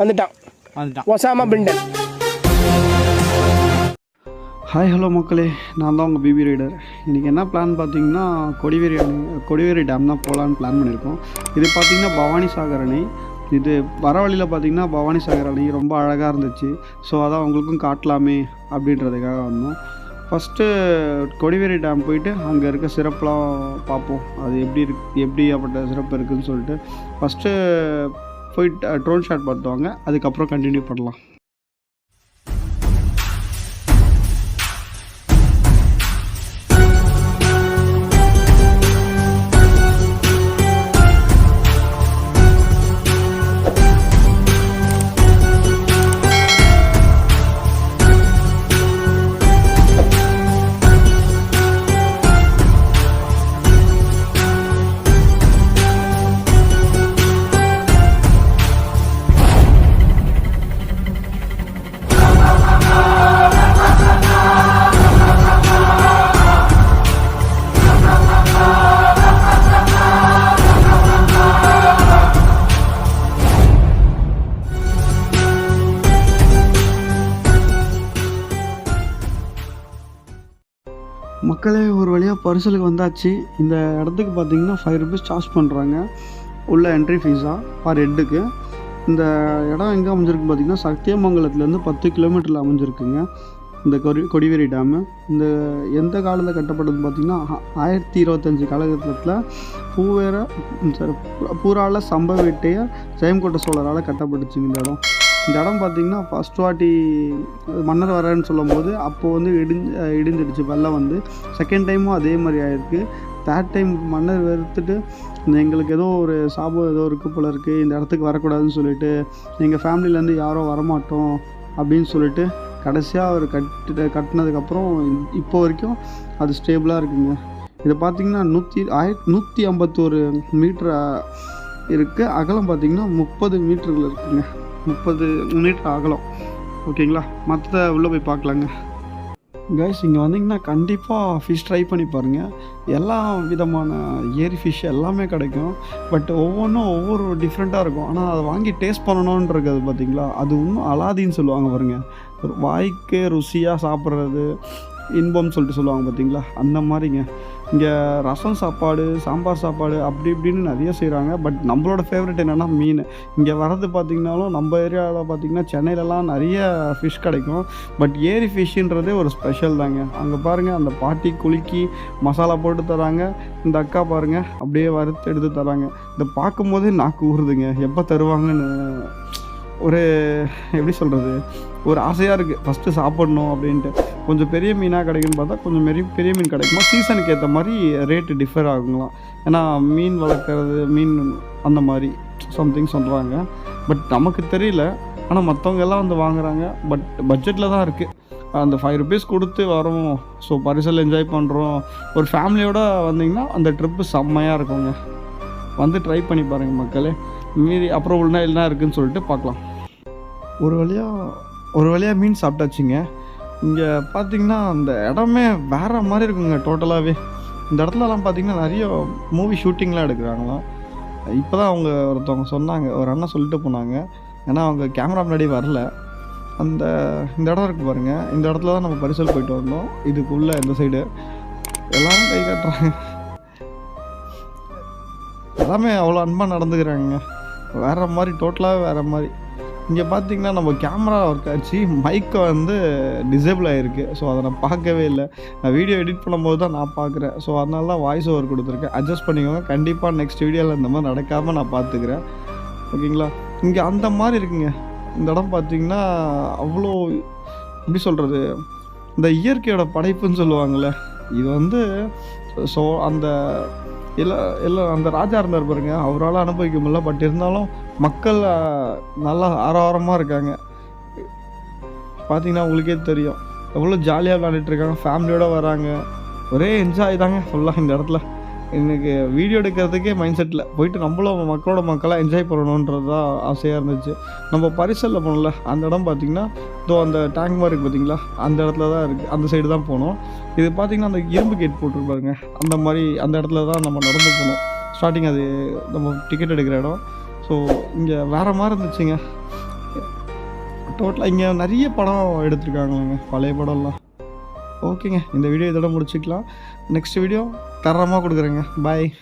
வந்துட்டான் Osama பின்டன். Hi hello மக்களே, நான் தான் உங்கள் பிபி ரைடர். இன்றைக்கி என்ன பிளான் பார்த்தீங்கன்னா கொடிவேரி டேம் தான் போகலான்னு பிளான் பண்ணியிருக்கோம். இது பார்த்திங்கன்னா பவானி சாகர் அணை. இது வர வழியில் பார்த்திங்கன்னா பவானி சாகர் அணை ரொம்ப அழகாக இருந்துச்சு. ஸோ அதான் உங்களுக்கும் காட்டலாமே அப்படின்றதுக்காக வந்தோம். ஃபஸ்ட்டு கொடிவேரி டேம் போயிட்டு அங்கே இருக்க சிறப்புலாம் பார்ப்போம். அது எப்படியாப்பட்ட சிறப்பு இருக்குதுன்னு சொல்லிட்டு ஃபஸ்ட்டு போயிட்டு ட்ரோன் ஷாட் பார்த்துவாங்க. அதுக்கப்புறம் கண்டினியூ பண்ணலாம். மக்களே, ஒரு வழியாக பரிசலுக்கு வந்தாச்சு. இந்த இடத்துக்கு பார்த்திங்கன்னா 5 rupees சார்ஜ் பண்ணுறாங்க உள்ள என்ட்ரி ஃபீஸாக பர் ஹெட்டுக்கு. இந்த இடம் எங்கே அமைஞ்சிருக்கு பார்த்திங்கன்னா சத்தியமங்கலத்துலேருந்து 10 கிலோமீட்டரில் அமைஞ்சிருக்குங்க இந்த கொடிவேரி டேமு. இந்த எந்த காலத்தில் கட்டப்பட்டதுன்னு பார்த்திங்கன்னா 1025 காலகட்டத்தில் பூரால சம்பவேட்டைய ஜெயங்கொண்ட சோழரால் கட்டப்பட்டுச்சுங்க இந்த இடம். இந்த இடம் பார்த்திங்கன்னா ஃபஸ்ட் வாட்டி மன்னர் வரேன்னு சொல்லும்போது அப்போது வந்து இடிஞ்சிடுச்சு வெள்ளம் வந்து. செகண்ட் டைமும் அதே மாதிரி ஆகிருக்கு. தேர்ட் டைம் மன்னர் வெறுத்துட்டு எங்களுக்கு ஏதோ ஒரு சாபம் ஏதோ இருக்குது போல இருக்குது, இந்த இடத்துக்கு வரக்கூடாதுன்னு சொல்லிட்டு எங்கள் ஃபேமிலியிலேருந்து யாரும் வரமாட்டோம் அப்படின்னு சொல்லிட்டு கடைசியாக அவர் கட்டினதுக்கப்புறம் இப்போ வரைக்கும் அது ஸ்டேபிளாக இருக்குங்க. இதை பார்த்திங்கன்னா 151 மீட்டர் இருக்குது. அகலம் பார்த்திங்கன்னா 30 மீட்டர்கள் இருக்குங்க. 30 மீட்டர் அகலம். ஓகேங்களா, மற்ற உள்ளே போய் பார்க்கலாங்க. கைஸ், இங்கே வந்தீங்கன்னா கண்டிப்பாக ஃபிஷ் ட்ரை பண்ணி பாருங்கள். எல்லா விதமான ஏரி ஃபிஷ் எல்லாமே கிடைக்கும். பட் ஒவ்வொன்றும் ஒவ்வொரு டிஃப்ரெண்ட்டாக இருக்கும். ஆனால் அதை வாங்கி டேஸ்ட் பண்ணணுன்றது பார்த்திங்களா, அது இன்னும் அலாதின்னு சொல்லுவாங்க பாருங்கள். ஒரு வாய்க்கு ருசியாக சாப்பிட்றது இன்பம்னு சொல்லிட்டு சொல்லுவாங்க பார்த்திங்களா, அந்த மாதிரிங்க. இங்கே ரசம் சாப்பாடு, சாம்பார் சாப்பாடு அப்படி இப்படின்னு நிறைய செய்கிறாங்க. பட் நம்மளோட ஃபேவரெட் என்னென்னா மீன். இங்கே வரது பார்த்திங்கனாலும் நம்ம ஏரியாவில் பார்த்திங்கன்னா சென்னையிலலாம் நிறைய ஃபிஷ் கிடைக்கும். பட் ஏரி ஃபிஷ்ஷுன்றதே ஒரு ஸ்பெஷல் தாங்க. அங்கே பாருங்கள், அந்த பாட்டி குலுக்கி மசாலா போட்டு தராங்க. இந்த அக்கா பாருங்கள் அப்படியே வறுத்து எடுத்து தராங்க. இதை பார்க்கும்போதே நாக்கு ஊறுதுங்க. எப்போ தருவாங்கன்னு ஒரு எப்படி சொல்கிறது, ஒரு ஆசையாக இருக்குது ஃபஸ்ட்டு சாப்பிட்ணும் அப்படின்ட்டு. கொஞ்சம் பெரிய மீனாக கிடைக்குன்னு பார்த்தா கொஞ்சம் பெரிய மீன் கிடைக்குமா, சீசனுக்கு ஏற்ற மாதிரி ரேட்டு டிஃபர் ஆகுங்களாம். ஏன்னா மீன் வளர்க்குறது மீன் அந்த மாதிரி சம்திங் சொல்கிறாங்க. பட் நமக்கு தெரியல. ஆனால் மற்றவங்க எல்லாம் வந்து வாங்குகிறாங்க. பட் பட்ஜெட்டில் தான் இருக்குது. அந்த 5 rupees கொடுத்து வரோம். ஸோ பரிசல் என்ஜாய் பண்ணுறோம். ஒரு ஃபேமிலியோடு வந்திங்கன்னா அந்த ட்ரிப்பு செம்மையாக இருக்குங்க. வந்து ட்ரை பண்ணி பாருங்கள் மக்களே. மீறி அப்புறம் உள்ள என்ன இருக்குதுன்னு சொல்லிட்டு பார்க்கலாம். ஒரு வழியாக மீன் சாப்பிட்டாச்சுங்க. இங்கே பார்த்திங்கன்னா அந்த இடமே வேறு மாதிரி இருக்குங்க டோட்டலாகவே. இந்த இடத்துலலாம் பார்த்திங்கன்னா நிறைய மூவி ஷூட்டிங்லாம் எடுக்கிறாங்களாம். இப்போ தான் ஒருத்தவங்க சொன்னாங்க, ஒரு அண்ணன் சொல்லிட்டு போனாங்க. ஏன்னா அவங்க கேமரா முன்னாடி வரல. இந்த இடம் இருக்குது பாருங்கள். இந்த இடத்துல தான் நம்ம பரிசல் போயிட்டு வந்தோம். இதுக்குள்ளே இந்த சைடு எல்லோரும் கை காட்டுறாங்க. எல்லாமே அவ்வளோ அன்பாக நடந்துக்கிறாங்க. வேறு மாதிரி, டோட்டலாகவே வேறு மாதிரி. இங்கே பார்த்திங்கன்னா நம்ம கேமரா ஒர்க் ஆச்சு, மைக்கை வந்து டிசேபிள் ஆகிருக்கு. ஸோ அதை நான் பார்க்கவே இல்லை. நான் வீடியோ எடிட் பண்ணும்போது தான் நான் பார்க்குறேன். ஸோ அதனால தான் வாய்ஸ் ஓவர் கொடுத்துருக்கேன். அட்ஜஸ்ட் பண்ணிக்கோங்க. கண்டிப்பாக நெக்ஸ்ட் வீடியோவில் இந்த மாதிரி நடக்காமல் நான் பார்த்துக்கிறேன். ஓகேங்களா. இங்கே அந்த மாதிரி இருக்குங்க இந்த இடம். பார்த்திங்கன்னா அவ்வளோ எப்படி சொல்கிறது, இந்த இயற்கையோட படைப்புன்னு சொல்லுவாங்கள்ல, இது வந்து ஸோ அந்த எல்லாம் அந்த ராஜா இருந்தார் பாருங்க, அவரால் அனுபவிக்க முடியல. பட் இருந்தாலும் மக்கள் நல்லா ஆரவாரமாக இருக்காங்க. பார்த்திங்கன்னா உங்களுக்கே தெரியும் எவ்வளோ ஜாலியாக விளையாண்டுட்டுருக்காங்க. ஃபேமிலியோடு வராங்க. ஒரே என்ஜாய் தாங்க ஃபுல்லாக இந்த இடத்துல. எனக்கு வீடியோ எடுக்கிறதுக்கே மைண்ட் செட்டில் போயிட்டு நம்மளும் மக்களாக என்ஜாய் பண்ணணுன்றது தான் ஆசையாக இருந்துச்சு. நம்ம பரிசலில் போனோம்ல அந்த இடம் பார்த்திங்கன்னா இதோ அந்த டேங்க் மாதிரி இருக்குது பார்த்திங்களா, அந்த இடத்துல தான் இருக்குது. அந்த சைடு தான் போனோம். இது பார்த்திங்கன்னா அந்த இரும்பு கேட் போட்டுருப்பாருங்க, அந்த மாதிரி அந்த இடத்துல தான் நம்ம நடந்து போகணும். ஸ்டார்டிங் அது நம்ம டிக்கெட் எடுக்கிற இடம். ஸோ இங்கே வேறு மாதிரி இருந்துச்சுங்க. டோட்டலாக இங்கே நிறைய படம் எடுத்திருக்காங்களாங்க, பழைய படம்லாம். ஓகேங்க, இந்த வீடியோ இதோட முடிச்சுக்கலாம். நெக்ஸ்ட் வீடியோ தரமாக கொடுக்குறேங்க. பாய்.